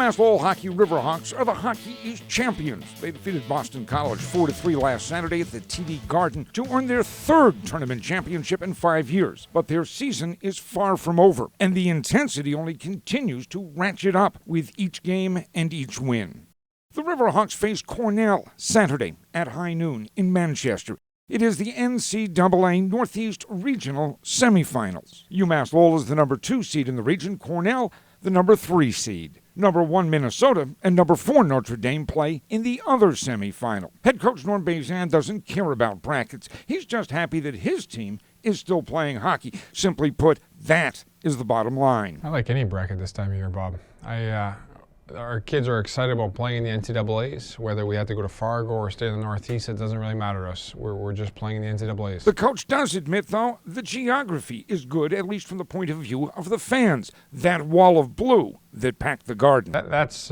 UMass Lowell Hockey Riverhawks are the Hockey East champions. They defeated Boston College 4-3 last Saturday at the TD Garden to earn their third tournament championship in 5 years. But their season is far from over, and the intensity only continues to ratchet up with each game and each win. The Riverhawks face Cornell Saturday at high noon in Manchester. It is the NCAA Northeast Regional Semifinals. UMass Lowell is the number 2 seed in the region. Cornell, the number 3 seed. Number 1 Minnesota and number 4 Notre Dame play in the other semifinal. Head coach Norm Bazin doesn't care about brackets. He's just happy that his team is still playing hockey. Simply put, that is the bottom line. I like any bracket this time of year, Bob. Our kids are excited about playing in the NCAAs. Whether we have to go to Fargo or stay in the Northeast, it doesn't really matter to us. We're just playing in the NCAAs. The coach does admit, though, the geography is good, at least from the point of view of the fans. That wall of blue that packed the Garden. That's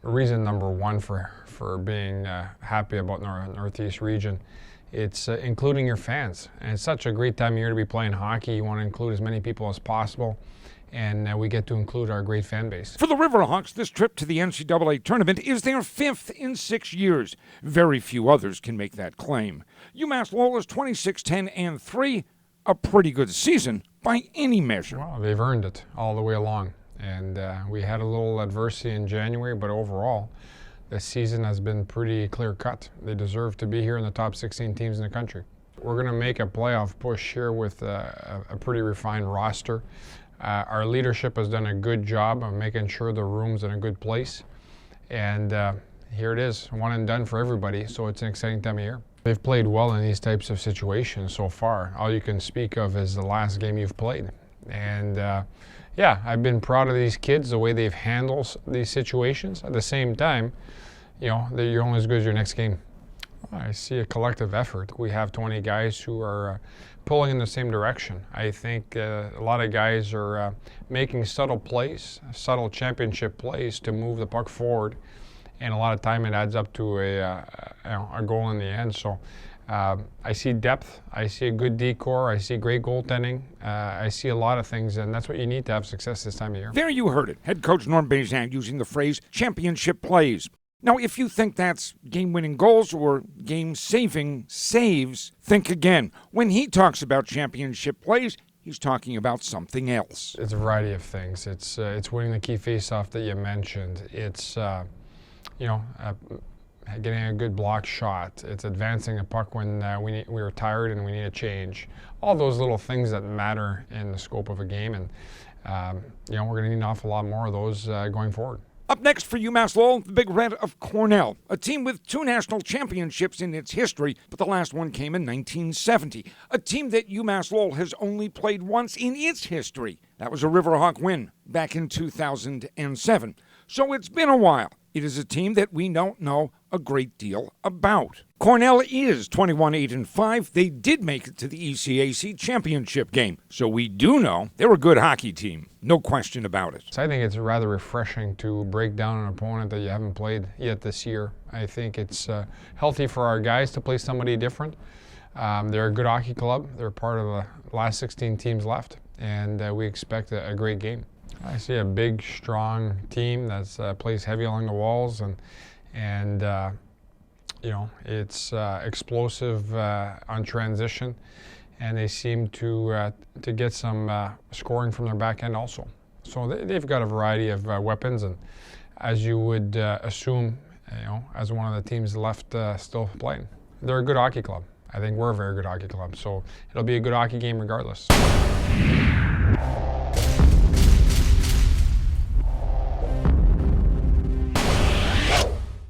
reason number one for being happy about Northeast region. It's including your fans. And it's such a great time of year to be playing hockey. You want to include as many people as possible. And we get to include our great fan base. For the Riverhawks, this trip to the NCAA Tournament is their 5th in 6 years. Very few others can make that claim. UMass Lowell is 26-10-3, a pretty good season by any measure. Well, they've earned it all the way along. And we had a little adversity in January, but overall, the season has been pretty clear-cut. They deserve to be here in the top 16 teams in the country. We're going to make a playoff push here with a pretty refined roster. Our leadership has done a good job of making sure the room's in a good place. And here it is, one and done for everybody, so it's an exciting time of year. They've played well in these types of situations so far. All you can speak of is the last game you've played. And yeah, I've been proud of these kids, the way they've handled these situations. At the same time, you know, you're only as good as your next game. I see a collective effort. We have 20 guys who are pulling in the same direction. I think a lot of guys are making subtle plays, subtle championship plays to move the puck forward, and a lot of time it adds up to a goal in the end. So I see depth, I see a good decor, I see great goaltending, I see a lot of things, and that's what you need to have success this time of year. There you heard it. Head coach Norm Bazin using the phrase championship plays. Now, if you think that's game-winning goals or game-saving saves, think again. When he talks about championship plays, he's talking about something else. It's a variety of things. It's winning the key face-off that you mentioned. It's getting a good block shot. It's advancing a puck when we were tired and we need a change. All those little things that matter in the scope of a game, and we're going to need an awful lot more of those going forward. Up next for UMass Lowell, the Big Red of Cornell, a team with 2 national championships in its history, but the last one came in 1970. A team that UMass Lowell has only played once in its history. That was a Riverhawk win back in 2007. So it's been a while. It is a team that we don't know a great deal about. Cornell is 21-8-5. They did make it to the ECAC championship game. So we do know they're a good hockey team. No question about it. So I think it's rather refreshing to break down an opponent that you haven't played yet this year. I think it's healthy for our guys to play somebody different. They're a good hockey club. They're part of the last 16 teams left, and we expect a great game. I see a big, strong team that plays heavy along the walls, and it's explosive on transition, and they seem to get some scoring from their back end also. So they've got a variety of weapons, and as you would assume, as one of the teams left still playing, they're a good hockey club. I think we're a very good hockey club, so it'll be a good hockey game regardless.